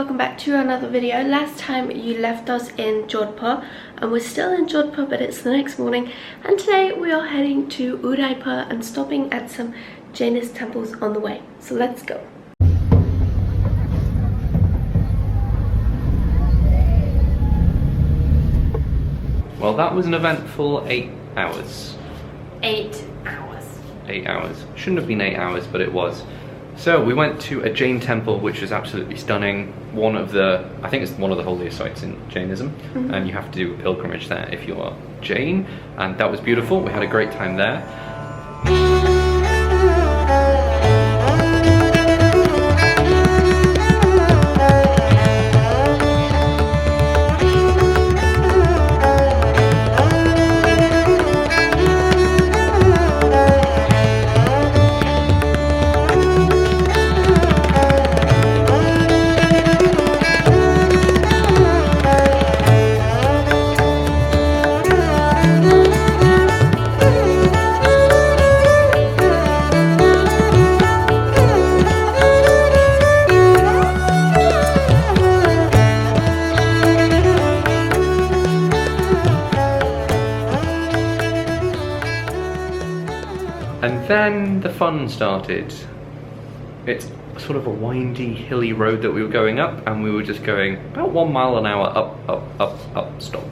welcome back to another video. Last time you left us in Jodhpur and we're still in Jodhpur, but it's the next morning, and today we are heading to Udaipur and stopping at some Jainist temples on the way. So let's go. Well, that was an eventful 8 hours. 8 hours. 8 hours. Shouldn't have been 8 hours, but it was. So we went to a Jain temple, which was absolutely stunning. I think it's one of the holiest sites in Jainism, and you have to do a pilgrimage there if you are Jain, and that was beautiful. We had a great time there. And then the fun started. It's sort of a windy, hilly road that we were going up, and we were just going about 1 mile an hour up, stop.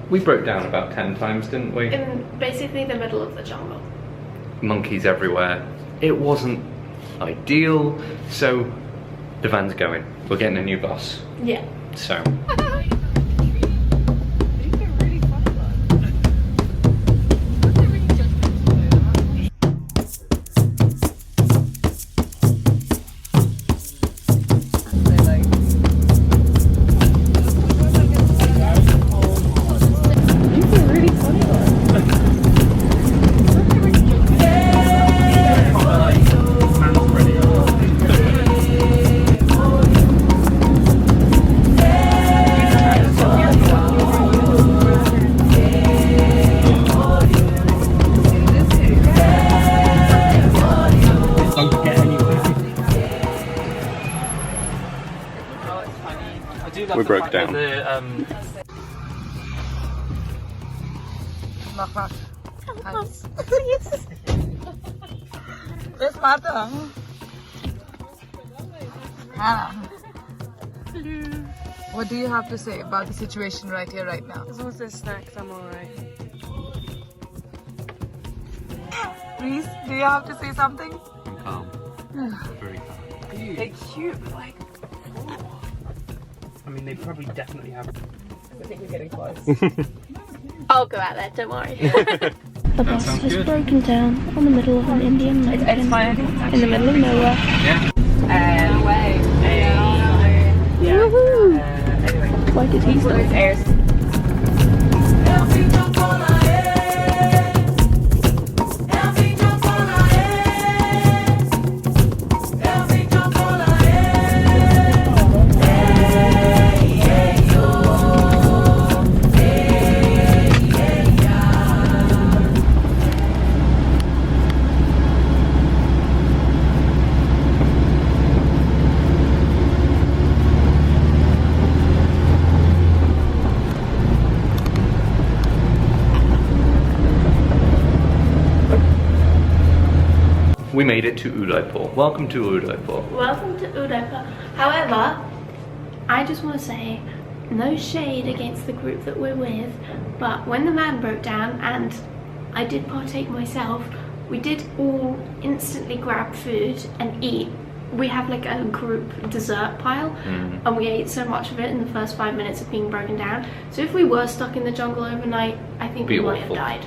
We broke down about 10 times, didn't we? In basically the middle of the jungle. Monkeys everywhere. It wasn't ideal, so the van's going. We're getting a new bus. Yeah. So. We broke down. Where's Mata? Hannah. What do you have to say about the situation right here, right now? As long as there's snacks, I'm alright. Rhys, do you have to say something? I'm calm. Very calm. They're cute, but like... I mean, they probably definitely have... I think we're getting close. I'll go out there, don't worry. The bus has broken down on the middle of an Indian mountain. It's fine. In the middle of nowhere. Yeah. No way. Yeah. Woohoo! Anyway. Why did he stop? We made it to Udaipur. Welcome to Udaipur. Welcome to Udaipur. However, I just want to say, no shade against the group that we're with, but when the van broke down, and I did partake myself, we did all instantly grab food and eat. We have like a group dessert pile, and we ate so much of it in the first 5 minutes of being broken down. So if we were stuck in the jungle overnight, I think we might have died.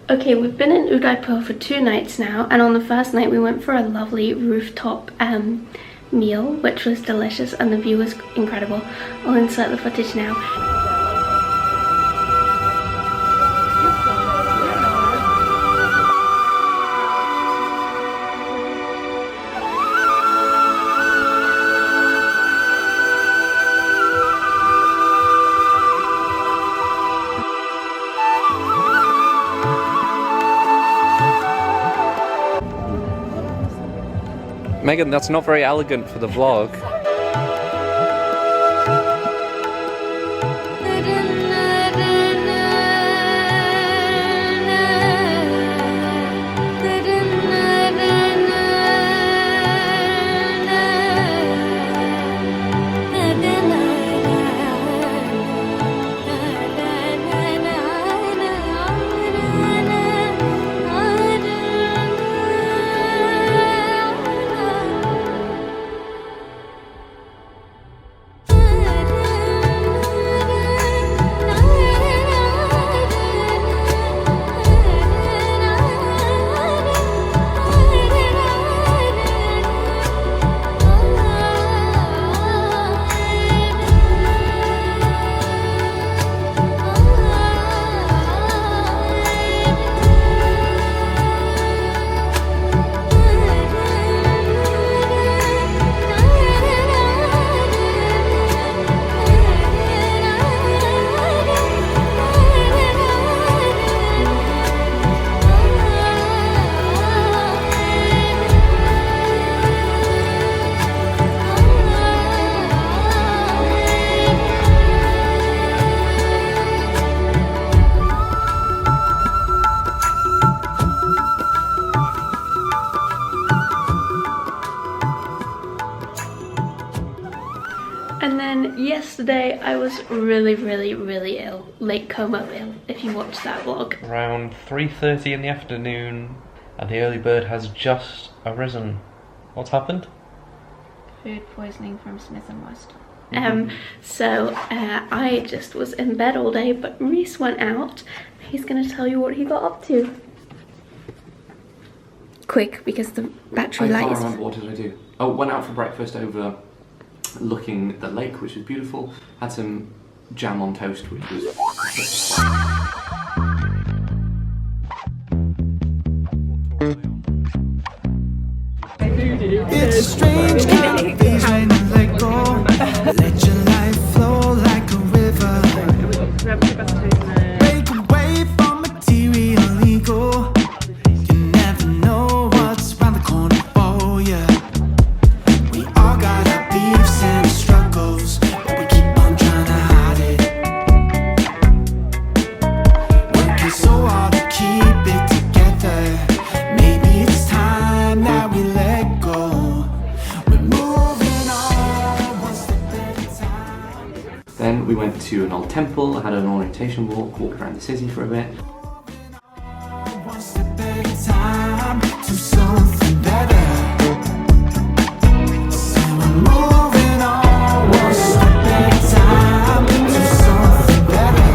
Okay, we've been in Udaipur for 2 nights now, and on the first night we went for a lovely rooftop meal, which was delicious, and the view was incredible. I'll insert the footage now. Megan, that's not very elegant for the vlog. And then yesterday I was really ill, late coma ill, if you watched that vlog. Around 3:30 in the afternoon, and the early bird has just arisen. What's happened? Food poisoning from Smith and West. So I just was in bed all day, but Rhys went out. He's gonna tell you what he got up to. Quick, because the battery light is... I can't remember, what did I do? Oh, went out for breakfast over looking at the lake, which was beautiful. Had some jam on toast, which was... It's a strange kind of things when you let go. Let your life flow like a river. Break away from material ego. You never know what's around the corner for you. We all got our beefs and struggles, but we keep on trying to hide it. Working so hard to keep it together. Maybe it's time that we let go. We're moving on one step at a time. Then we went to an old temple, had an orientation walk, walked around the city for a bit. One step at a time to something better. So we're moving on one step at a time to something better.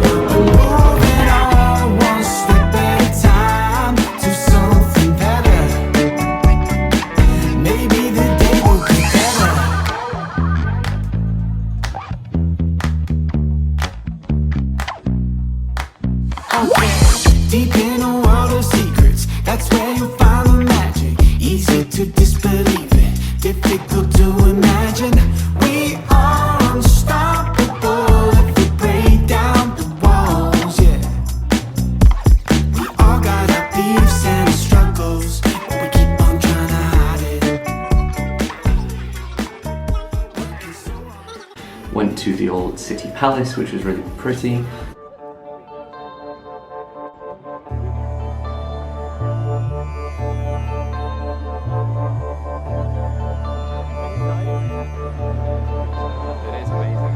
We're moving on one step at a time to something better. Maybe the day will be better. Deep in a world of secrets, that's where you'll find the magic. Easy to disbelieve it, difficult to imagine. We are unstoppable if we break down the walls, yeah. We all got our beefs and struggles, but we keep on trying to hide it. Working so hard. Went to the old city palace, which was really pretty. It is amazing.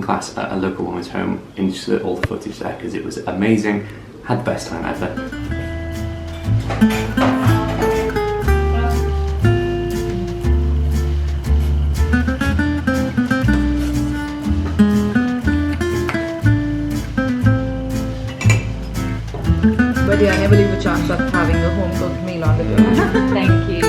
class at a local woman's home. Insert all the footage there because it was amazing. Had the best time ever. But yeah, I never leave a chance of having a home cooked meal on the go. Thank you.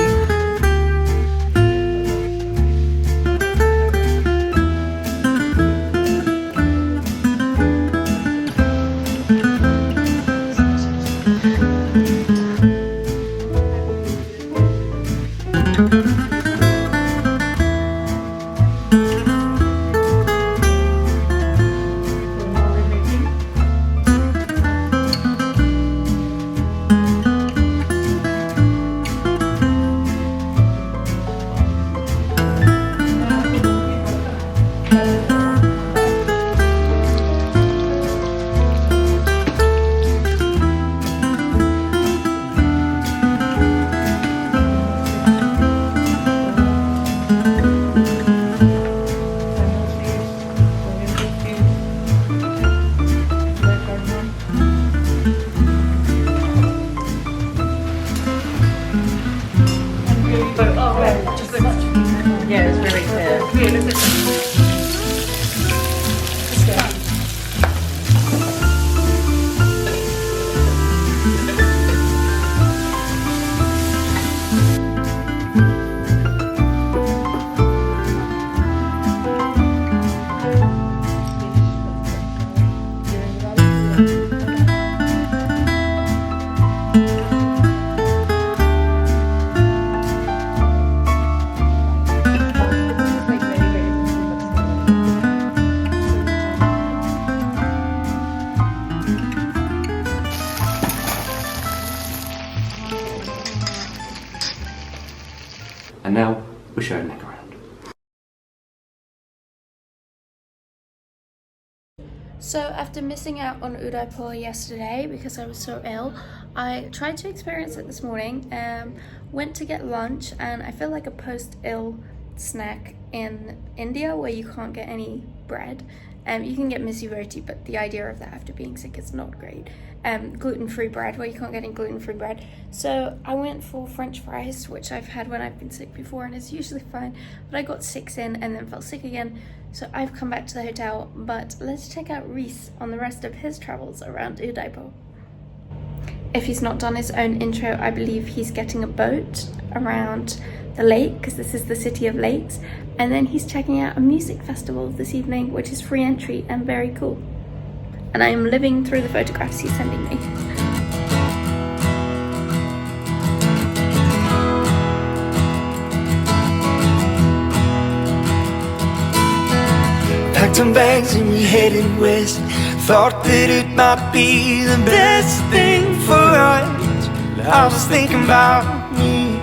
Yeah, it's very clear. And now we're showing Meg around. So after missing out on Udaipur yesterday because I was so ill, I tried to experience it this morning. Went to get lunch, and I feel like a post-ill snack in India where you can't get any bread. You can get missy roti, but the idea of that after being sick is not great. Gluten-free bread where you can't get any gluten-free bread. So I went for French fries, which I've had when I've been sick before and it's usually fine, but I got 6 in and then felt sick again. So I've come back to the hotel, but let's check out Rhys on the rest of his travels around Udaipur. If he's not done his own intro, I believe he's getting a boat around the lake, because this is the city of lakes, and then he's checking out a music festival this evening, which is free entry and very cool. And I am living through the photographs he's sending me. Packed some bags and we headed west. Thought that it might be the best thing for us. I was thinking about me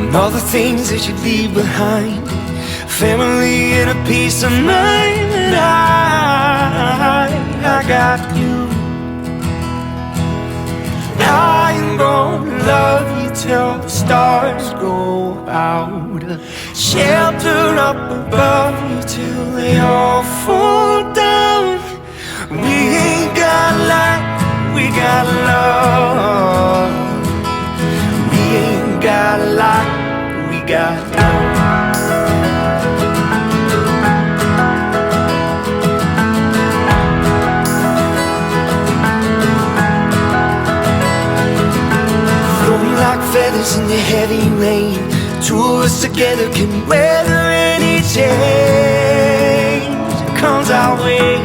and all the things that you leave behind. Family and a peace of mind. And I got you. I am gonna love you till the stars go out. Shelter up above you till they all fall down. We ain't got light, we got love. We ain't got light, we got love. Like feathers in the heavy rain, two of us together can weather any change that comes our way.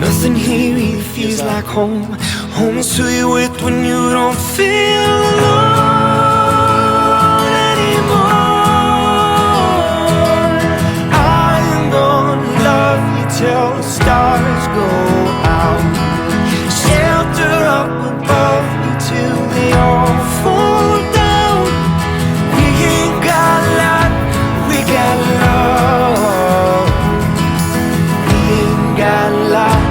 Nothing here really feels like home. Home is who you're with when you don't feel alone anymore. I am gonna love you till the stars go out. Shelter up above you till they all fall down. We ain't got love, we got love. We ain't got love,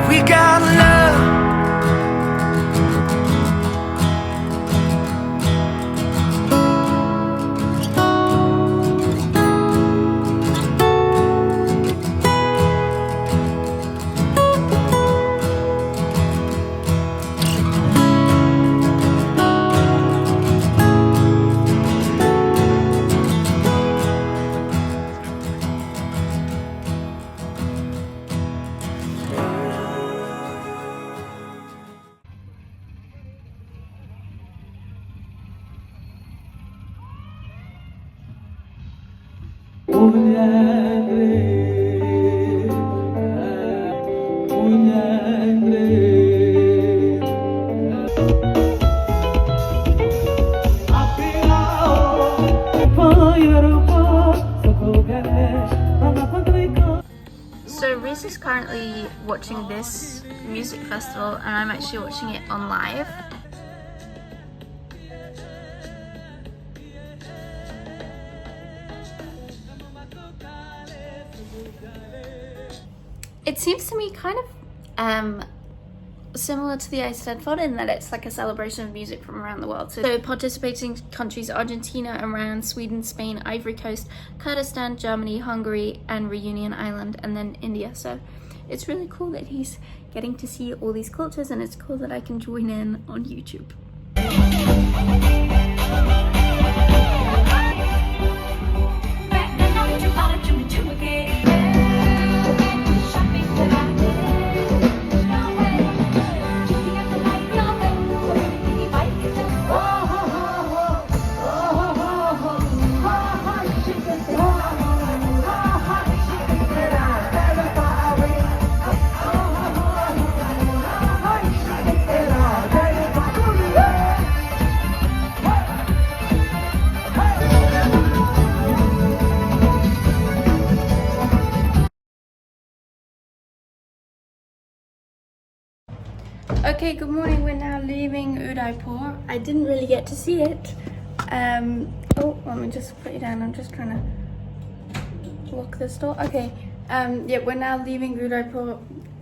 we got love. So Rhys is currently watching this music festival and I'm actually watching it on live. It seems to me kind of similar to the Unfiltered in that it's like a celebration of music from around the world. So participating countries: Argentina, Iran, Sweden, Spain, Ivory Coast, Kurdistan, Germany, Hungary, and Reunion Island, and then India. So it's really cool that he's getting to see all these cultures, and it's cool that I can join in on YouTube. Okay, good morning. We're now leaving Udaipur. I didn't really get to see it. Oh, let me just put you down. I'm just trying to lock this door. Okay. Yeah, we're now leaving Udaipur.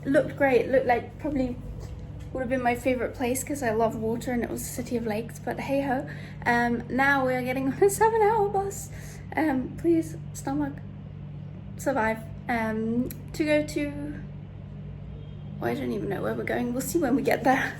Looked great. Looked like probably would have been my favorite place because I love water and it was a city of lakes. But hey ho. Now we are getting on a 7-hour bus. Please, stomach, survive. To go to. Well, I don't even know where we're going. We'll see when we get there.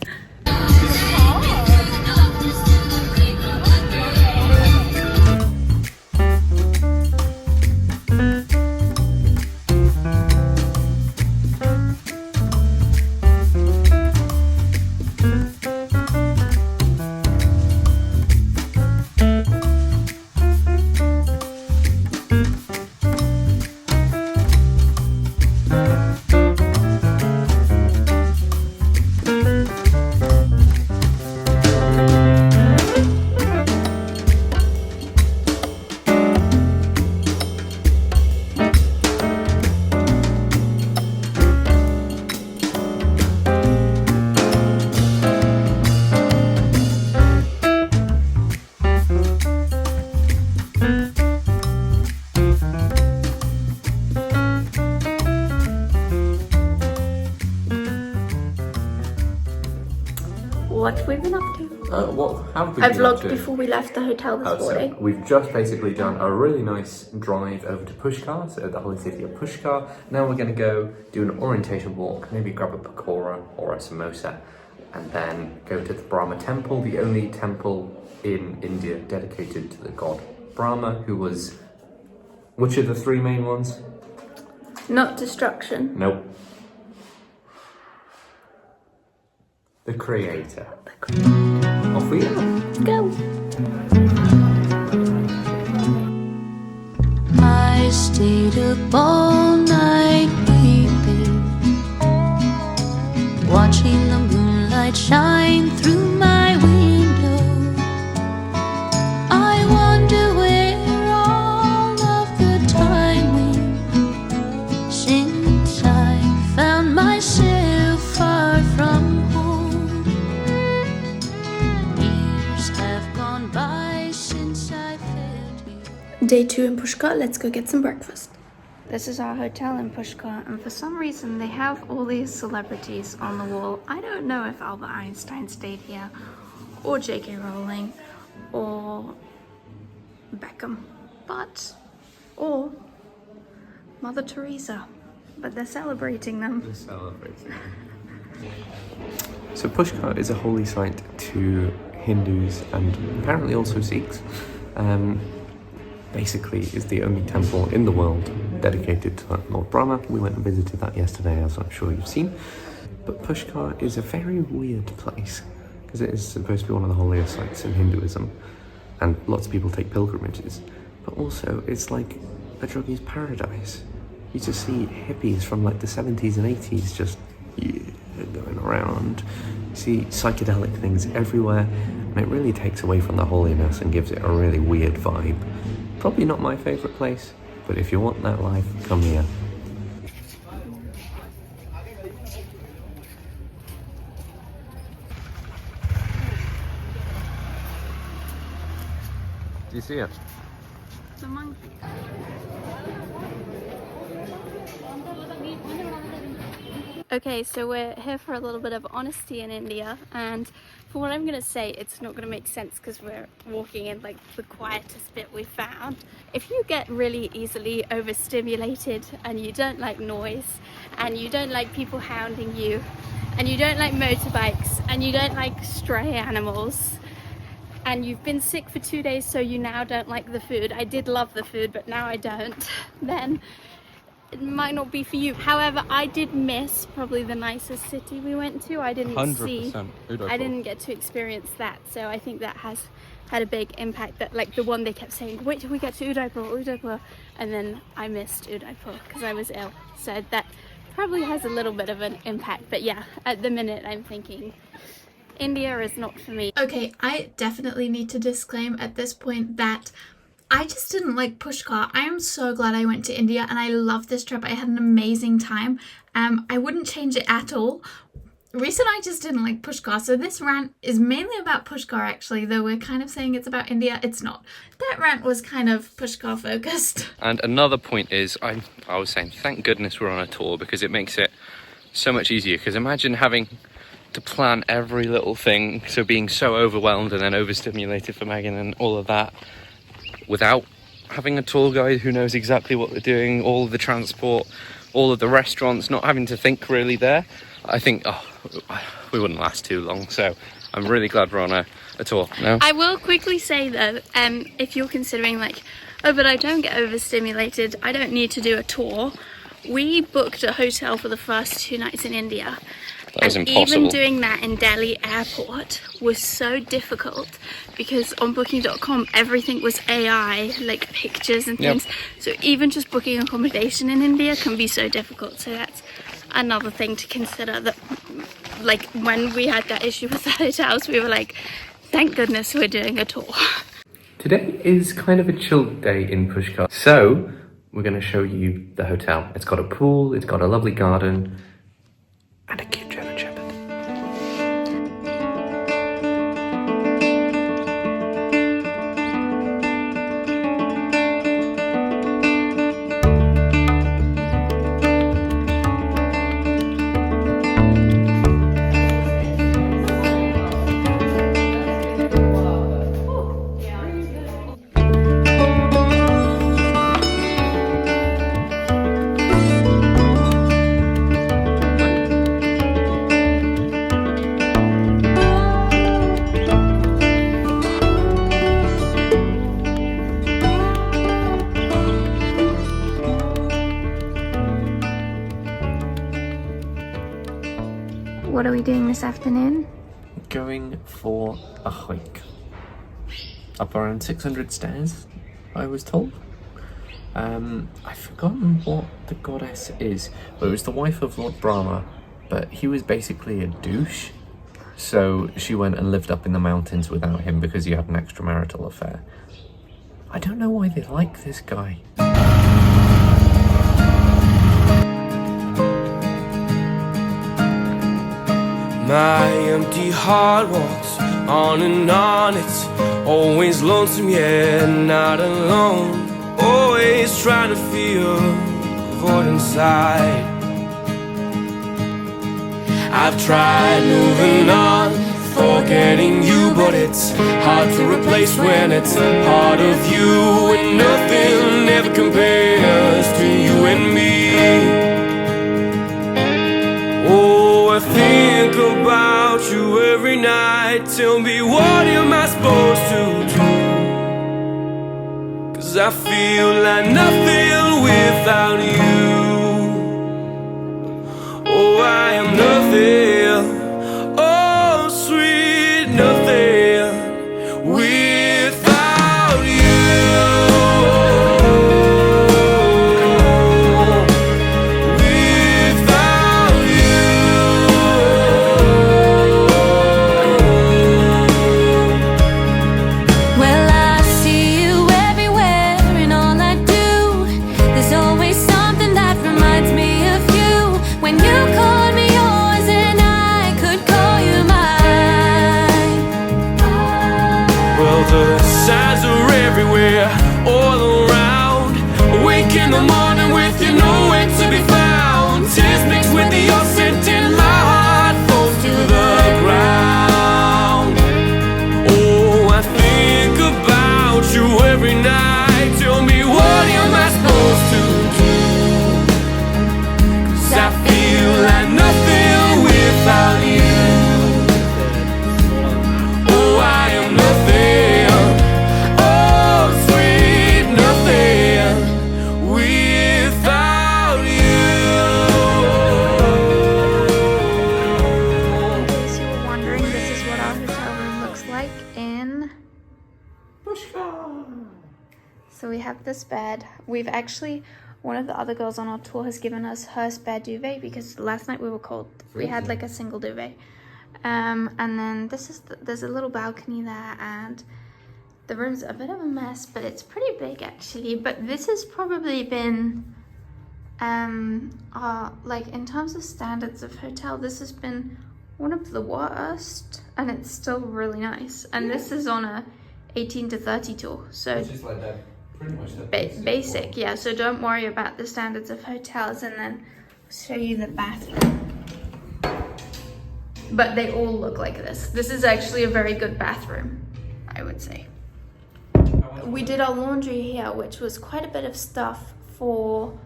What have we been up to? What have we I been up vlogged to? before we left the hotel this So morning. we've just basically done a really nice drive over to Pushkar, so the holy city of Pushkar. Now we're going to go do an orientation walk, maybe grab a pakora or a samosa, and then go to the Brahma temple, the only temple in India dedicated to the god Brahma, who was... Which are the three main ones? Not destruction. Nope. The creator. Off we go. Let's go. I stayed up all night weeping, watching the moonlight shine through my window. I wonder where all of the time went since I found myself far from home. Years have gone by since I felt you. Day 2 in Pushkar. Let's go get some breakfast. This is our hotel in Pushkar, and for some reason they have all these celebrities on the wall. I don't know if Albert Einstein stayed here, or J.K. Rowling, or Beckham, or Mother Teresa, but they're celebrating them. So Pushkar is a holy site to Hindus and apparently also Sikhs. Basically is the only temple in the world dedicated to Lord Brahma. We went and visited that yesterday, as I'm sure you've seen. But Pushkar is a very weird place because it is supposed to be one of the holiest sites in Hinduism, and lots of people take pilgrimages. But also, it's like a druggie's paradise. You just see hippies from like the 70s and 80s just going around. You see psychedelic things everywhere, and it really takes away from the holiness and gives it a really weird vibe. Probably not my favourite place, but if you want that life, come here. you see it? The monkey. Okay, so we're here for a little bit of honesty in India, and for what I'm gonna say, it's not gonna make sense because we're walking in like the quietest bit we found. If you get really easily overstimulated and you don't like noise and you don't like people hounding you and you don't like motorbikes and you don't like stray animals and you've been sick for 2 days so you now don't like the food, I did love the food but now I don't, then it might not be for you. However, I did miss probably the nicest city we went to. I didn't 100% Udaipur. I didn't get to experience that, so I think that has had a big impact. That like the one they kept saying, wait till we get to Udaipur, and then I missed Udaipur because I was ill. So that probably has a little bit of an impact. But yeah, at the minute I'm thinking India is not for me. Okay, I definitely need to disclaim at this point that I just didn't like Pushkar. I am so glad I went to India and I loved this trip. I had an amazing time. I wouldn't change it at all. Rhys and I just didn't like Pushkar. So this rant is mainly about Pushkar actually, though we're kind of saying it's about India. It's not. That rant was kind of Pushkar focused. And another point is, I was saying, thank goodness we're on a tour because it makes it so much easier. Because imagine having to plan every little thing, so being so overwhelmed and then overstimulated for Megan and all of that, without having a tour guide who knows exactly what they're doing, all of the transport, all of the restaurants, not having to think really there. I think we wouldn't last too long, so I'm really glad we're on a tour. No? I will quickly say though, if you're considering like, oh but I don't get overstimulated, I don't need to do a tour, we booked a hotel for the first 2 nights in India. That was and impossible. Even doing that in Delhi airport was so difficult because on booking.com everything was AI, like pictures and things. So even just booking accommodation in India can be so difficult. So that's another thing to consider, that like when we had that issue with the hotels, we were like, thank goodness we're doing a tour. Today is kind of a chilled day in Pushkar. So we're going to show you the hotel. It's got a pool, it's got a lovely garden, and a cute German Shepherd. What are we doing this afternoon? Going for a hike up around 600 stairs, I was told. I've forgotten what the goddess is, but it was the wife of Lord Brahma, but he was basically a douche, so she went and lived up in the mountains without him because he had an extramarital affair. I don't know why they like this guy. My empty heart walks on and on. It's always lonesome yet not alone. Always trying to feel a void inside. I've tried moving on, forgetting you, but it's hard to replace when it's part of you, and nothing ever compares to you and me. Oh, I think about you every night. Tell me, what am I supposed to do? 'Cause I feel like nothing without you. Oh, I am nothing. Oh, sweet nothing without you. Without you. Well, I see you everywhere, and all I do, there's always something that this bed. We've actually, one of the other girls on our tour has given us her spare duvet because last night we were cold. We had like a single duvet. And then this is there's a little balcony there, and the room's a bit of a mess, but it's pretty big actually. But this has probably been like in terms of standards of hotel, this has been one of the worst, and it's still really nice. And this is on a 18 to 30 tour, so It's just like that, pretty much that basic, yeah. So don't worry about the standards of hotels. And then I'll show you the bathroom. But they all look like this. This is actually a very good bathroom, I would say. We did our laundry here, which was quite a bit of stuff for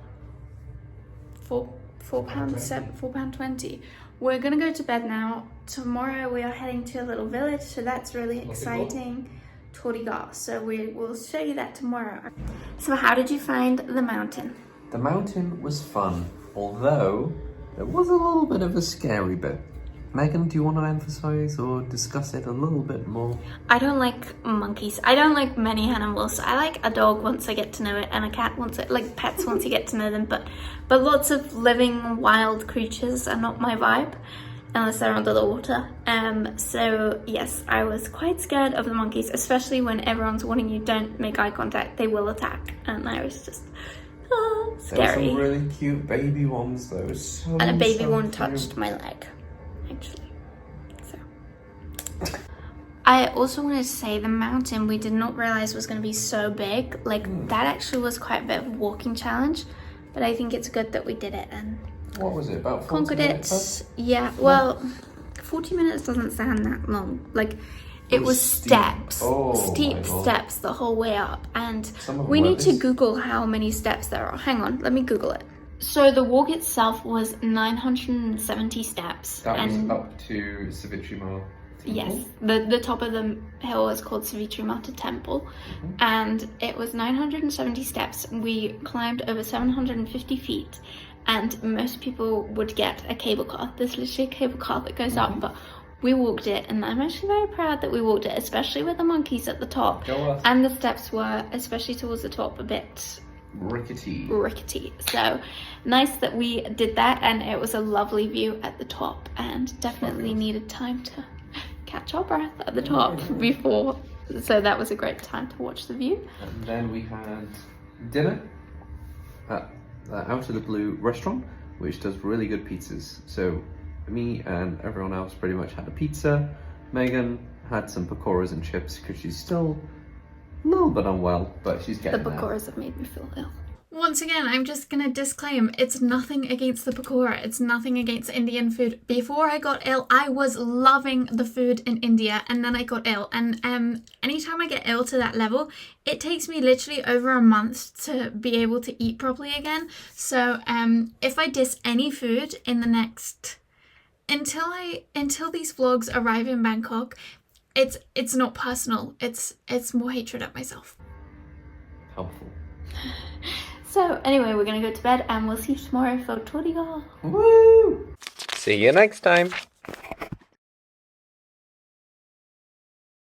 £4.20. We're gonna go to bed now. Tomorrow we are heading to a little village, so that's really exciting. Toriga. So we will show you that tomorrow. So how did you find the mountain? The mountain was fun, although there was a little bit of a scary bit. Megan, do you want to emphasize or discuss it a little bit more? I don't like monkeys. I don't like many animals. I like a dog once I get to know it, and a cat once it, like pets once you get to know them, but lots of living wild creatures are not my vibe unless they're under the water. So yes, I was quite scared of the monkeys, especially when everyone's warning you don't make eye contact, they will attack, and I was just scary. There were some really cute baby ones though. And a baby one touched my leg, actually. So I also wanted to say the mountain we did not realize was going to be so big. Like that actually was quite a bit of a walking challenge, but I think it's good that we did it and what was it, about 40 conquered minutes? it. Yeah, well, 40 minutes doesn't sound that long. Like it was steep. steps, steep steps the whole way up, and we need to Google how many steps there are. Hang on, let me Google it. So the walk itself was 970 steps. That was up to Savitrimal. Yes, the top of the hill is called Savitrimata Temple, and it was 970 steps. We climbed over 750 feet, and most people would get a cable car. There's literally a cable car that goes up, but we walked it, and I'm actually very proud that we walked it, especially with the monkeys at the top. And the steps were, especially towards the top, a bit rickety. So nice that we did that, and it was a lovely view at the top, and definitely needed time to catch our breath at the top before, so that was a great time to watch the view. And then we had dinner at the Out of the Blue restaurant, which does really good pizzas. So me and everyone else pretty much had a pizza. Megan had some pakoras and chips because she's still a little bit unwell, but she's getting there. The pakoras have made me feel ill. Once again, I'm just gonna disclaim, it's nothing against the pakora, it's nothing against Indian food. Before I got ill, I was loving the food in India, and then I got ill. And anytime I get ill to that level, it takes me literally over a month to be able to eat properly again. So if I diss any food in the next, until these vlogs arrive in Bangkok, it's not personal, it's more hatred at myself. Helpful. So anyway, we're gonna go to bed, and we'll see you tomorrow for Toriga. Woo! See you next time.